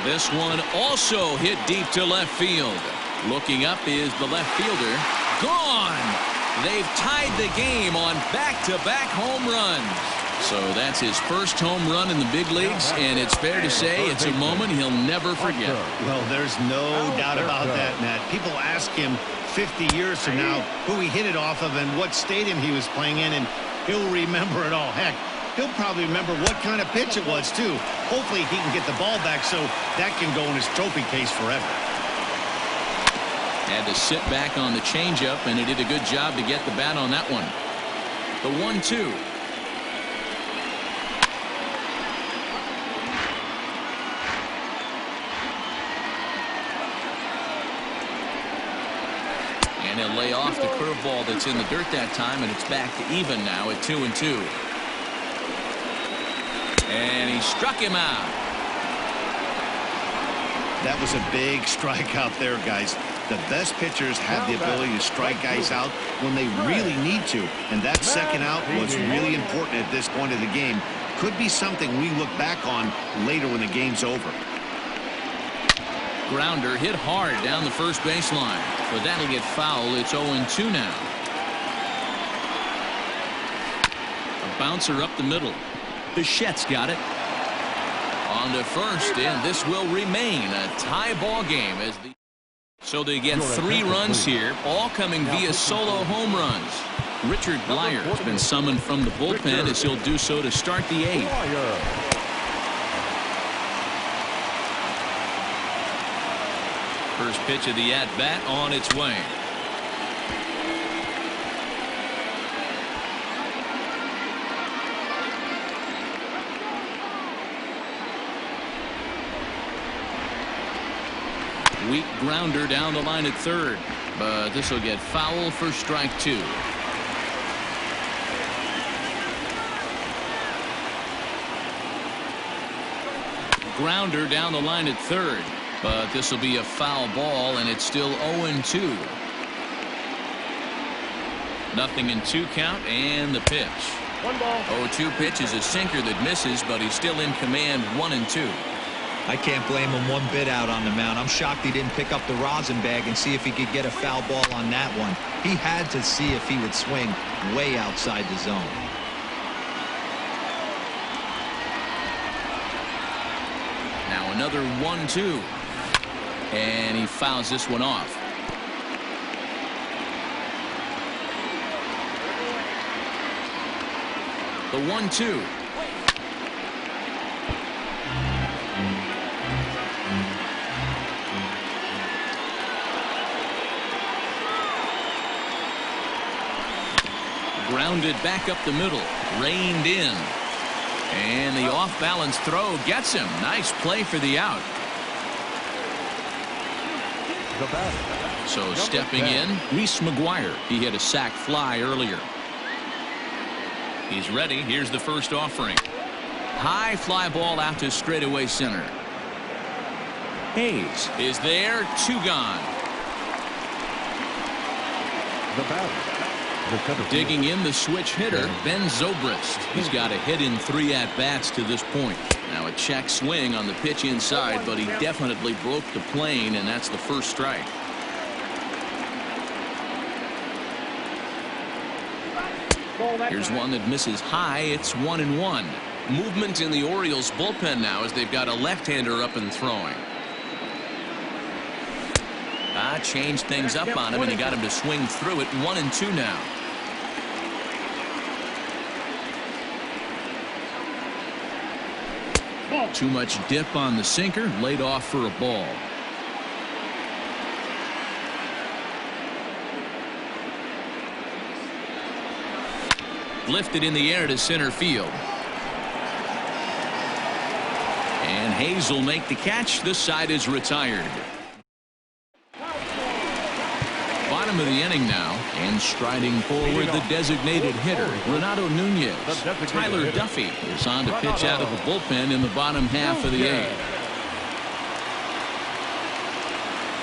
This one also hit deep to left field. Looking up is the left fielder. Gone! They've tied the game on back-to-back home runs. So that's his first home run in the big leagues, and it's fair to say it's a moment he'll never forget. Well, there's no doubt about that, Matt. People ask him 50 years from now who he hit it off of and what stadium he was playing in, and he'll remember it all. Heck, he'll probably remember what kind of pitch it was, too. Hopefully he can get the ball back so that can go in his trophy case forever. Had to sit back on the changeup, and he did a good job to get the bat on that one. The 1-2. And he'll lay off the curveball that's in the dirt that time, and it's back to even now at 2-2. And he struck him out. That was a big strikeout there, guys. The best pitchers have the ability to strike guys out when they really need to. And that second out was really important at this point of the game. Could be something we look back on later when the game's over. Grounder hit hard down the first baseline, but that'll get foul. It's 0-2 now. A bouncer up the middle. Bichette's got it. On to first, and this will remain a tie ball game. So they get 3 runs here, all coming via solo home runs. Richard Blyer has been summoned from the bullpen as he'll do so to start the 8th. First pitch of the at-bat on its way. Weak grounder down the line at third, but this will get foul for strike 2. Grounder down the line at third, but this will be a foul ball, and it's still 0-2. 0-2 count and the pitch. 0-2 pitch is a sinker that misses, but he's still in command. 1-2. I can't blame him one bit out on the mound. I'm shocked he didn't pick up the rosin bag and see if he could get a foul ball on that one. He had to see if he would swing way outside the zone. Now another 1-2. And he fouls this one off. The 1-2. Grounded back up the middle, reined in, and the off-balance throw gets him. Nice play for the out. So stepping in, Reese McGuire. He hit a sac fly earlier. He's ready. Here's the first offering. High fly ball out to straightaway center. Hayes is there. 2 gone. Digging in the switch hitter, Ben Zobrist. He's got a hit in 3 at-bats to this point. Now a check swing on the pitch inside, but he definitely broke the plane, and that's the first strike. Here's one that misses high. It's 1-1. Movement in the Orioles bullpen now as they've got a left-hander up and throwing. Changed things up on him, and he got him to swing through it. 1-2 now. Too much dip on the sinker, laid off for a ball. Lifted in the air to center field. And Hayes will make the catch. This side is retired. Bottom of the inning now, and striding forward the designated hitter, Renato Nunez. Tyler Duffy is on to pitch out of the bullpen in the bottom half of the 8th.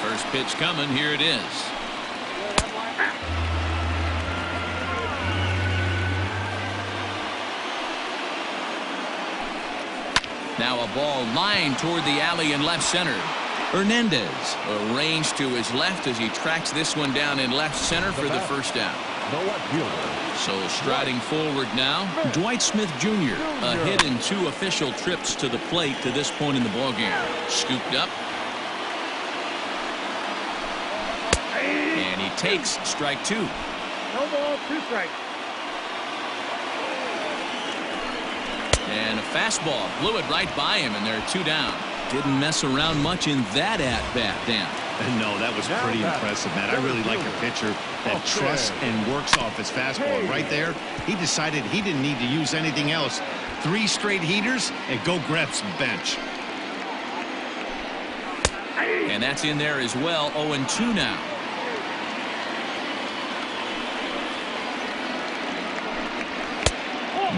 First pitch coming. Here it is. Now a ball lined toward the alley in left center. Hernandez arranged to his left as he tracks this one down in left center for the first out. So striding forward now, Dwight Smith Jr. A hit in 2 official trips to the plate to this point in the ballgame. Scooped up. And he takes strike 2. No ball, 2 strikes. And a fastball blew it right by him, and there are 2 down. Didn't mess around much in that at-bat, Dan. No, that was pretty impressive, Matt. I really like a pitcher that trusts and works off his fastball. Right there, he decided he didn't need to use anything else. 3 straight heaters and go grab some bench. And that's in there as well. 0-2 now.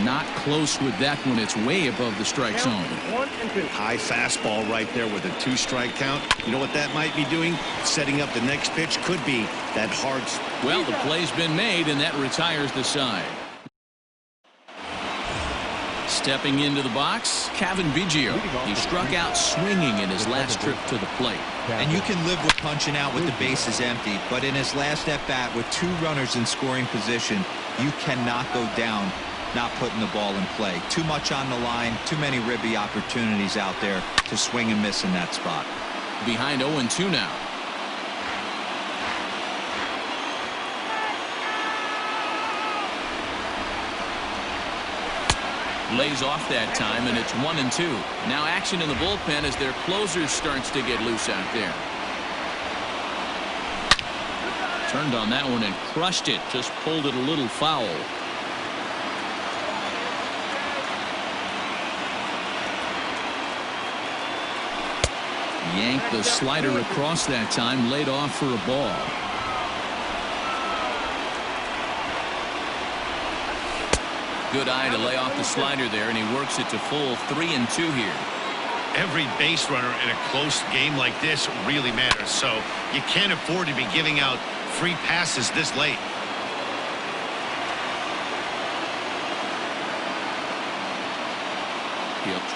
Not close with that one. It's way above the strike zone. 1-2. High fastball right there with a 2-strike count. You know what that might be doing? Setting up the next pitch. Could be that hard. Well, the play's been made, and that retires the side. Stepping into the box, Kevin Biggio. He struck out swinging in his last trip to the plate. And you can live with punching out with the bases empty, but in his last at-bat with 2 runners in scoring position, you cannot go down not putting the ball in play. Too much on the line, too many ribby opportunities out there to swing and miss in that spot. Behind 0-2 now. Lays off that time, and it's 1-2. Now action in the bullpen as their closer starts to get loose out there. Turned on that one and crushed it. Just pulled it a little foul. Yanked the slider across that time, laid off for a ball. Good eye to lay off the slider there, and he works it to full 3-2 here. Every base runner in a close game like this really matters, so you can't afford to be giving out free passes this late.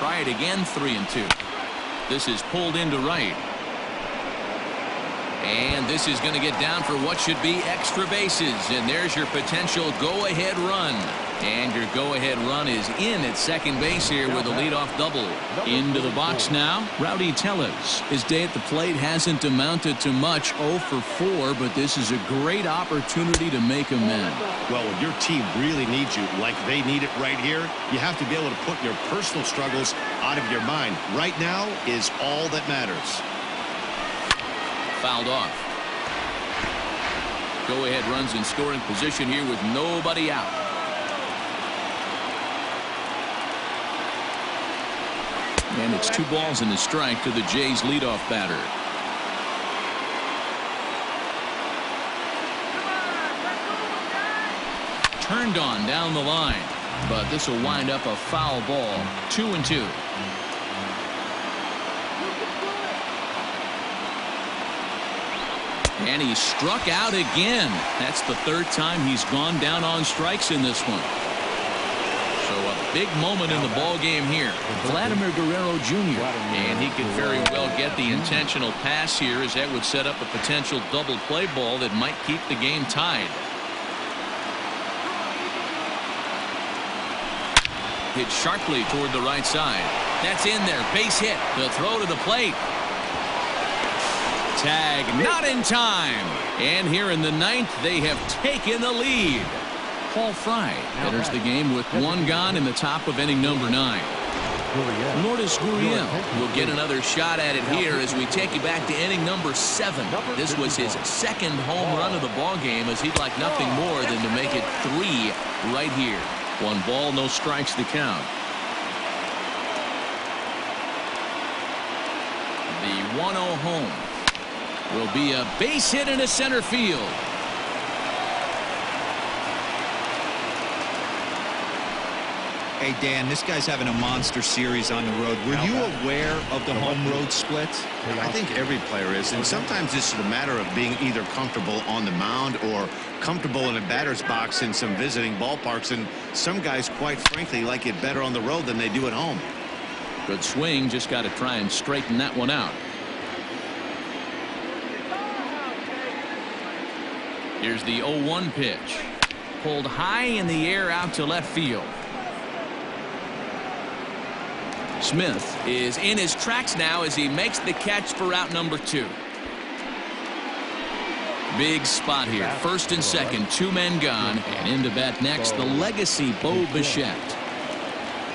try it again. 3-2. This is pulled into right. And this is going to get down for what should be extra bases. And there's your potential go-ahead run. And your go-ahead run is in at second base here with a leadoff double. Into the box now, Rowdy Tellez. His day at the plate hasn't amounted to much, 0 for 4, but this is a great opportunity to make amends. Well, when your team really needs you, like they need it right here, you have to be able to put your personal struggles out of your mind. Right now is all that matters. Fouled off. Go-ahead runs in scoring position here with nobody out. And it's 2 balls and a strike to the Jays leadoff batter. Turned on down the line, but this will wind up a foul ball. 2-2. And he struck out again. That's the 3rd time he's gone down on strikes in this one. So a big moment in the ball game here. Vladimir Guerrero Jr. And he could very well get the intentional pass here, as that would set up a potential double play ball that might keep the game tied. Hit sharply toward the right side. That's in there. Base hit. The throw to the plate. Tag not in time. And here in the 9th, they have taken the lead. Paul Fry enters the game with 1 gone in the top of inning number 9. Lourdes Gurriel will get another shot at it here as we take you back to inning number 7. This was his 2nd home run of the ball game, as he'd like nothing more than to make it 3 right here. 1 ball, no strikes to count. The 1-0 home will be a base hit into center field. Hey, Dan, this guy's having a monster series on the road. Were you aware of the home road splits? I think every player is, and sometimes this is a matter of being either comfortable on the mound or comfortable in a batter's box in some visiting ballparks, and some guys, quite frankly, like it better on the road than they do at home. Good swing, just got to try and straighten that one out. Here's the 0-1 pitch. Pulled high in the air out to left field. Smith is in his tracks now as he makes the catch for out number 2. Big spot here. 1st and 2nd, 2 men gone, and in to bat next, the legacy Bo Bichette.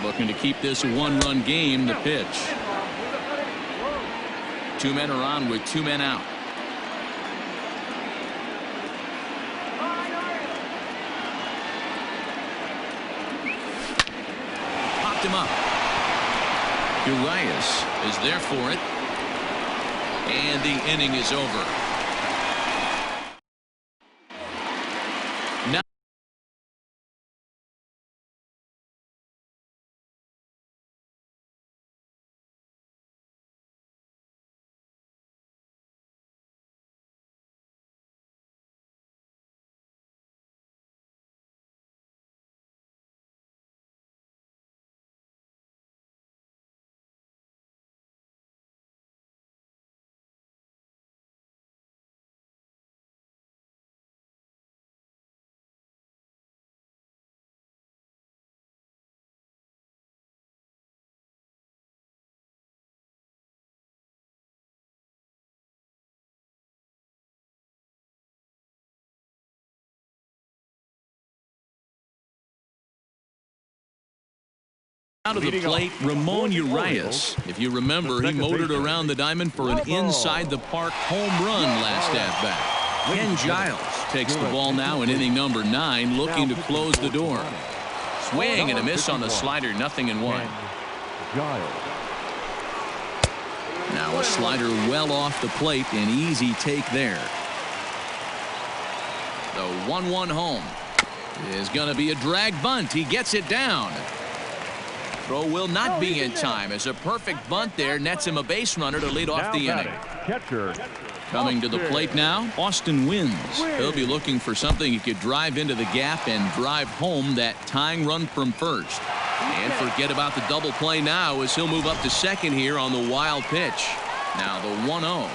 Looking to keep this a 1-run game. The pitch. 2 men are on with 2 men out. Popped him up. Urias is there for it. And the inning is over. Now out of the plate, Ramon Urias. If you remember, he motored around the diamond for an inside-the-park home run last at-bat. Ken Giles takes the ball now in inning number 9, looking to close the door. Swing and a miss on the slider, 0-1. Now a slider well off the plate, an easy take there. The 1-1 home is going to be a drag bunt. He gets it down. Throw will not be in time, as a perfect bunt there nets him a base runner to lead off the inning. Coming to the plate now, Austin Wynns. He'll be looking for something he could drive into the gap and drive home that tying run from first. And forget about the double play now as he'll move up to second here on the wild pitch. Now the 1-0.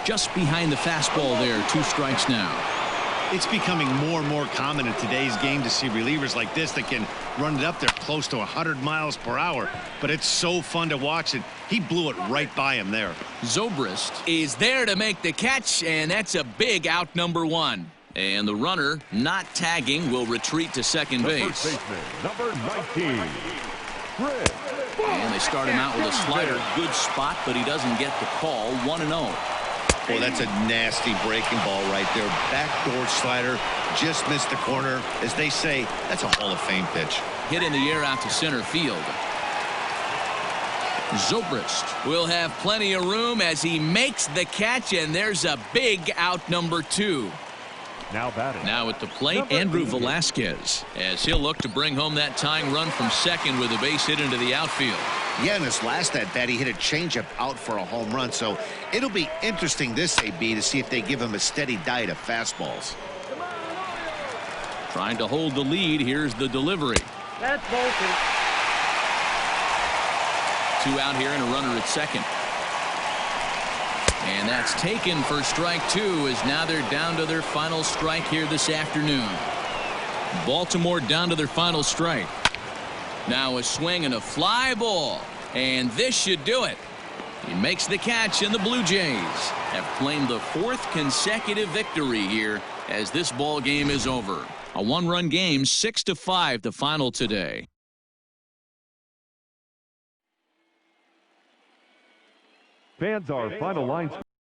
Just behind the fastball there. 2 strikes now. It's becoming more and more common in today's game to see relievers like this that can run it up there close to 100 miles per hour. But it's so fun to watch it. He blew it right by him there. Zobrist is there to make the catch, and that's a big out, number 1. And the runner, not tagging, will retreat to second base. First baseman, number 19. Chris. And they start him out with a slider. Good spot, but he doesn't get the call. 1-0. Well, that's a nasty breaking ball right there. Backdoor slider, just missed the corner. As they say, that's a Hall of Fame pitch. Hit in the air out to center field. Zobrist will have plenty of room as he makes the catch, and there's a big out, number 2. Now batting. Now at the plate, Andrew Velasquez, as he'll look to bring home that tying run from second with a base hit into the outfield. Yeah, in his last at-bat, he hit a changeup out for a home run, so it'll be interesting this AB to see if they give him a steady diet of fastballs. Trying to hold the lead. Here's the delivery. That's Bolton. 2 out here and a runner at second. And that's taken for strike 2 as now they're down to their final strike here this afternoon. Baltimore down to their final strike. Now a swing and a fly ball, and this should do it. He makes the catch, and the Blue Jays have claimed the 4th consecutive victory here as this ball game is over. A 1-run game, 6-5 the final today. Fans, our final line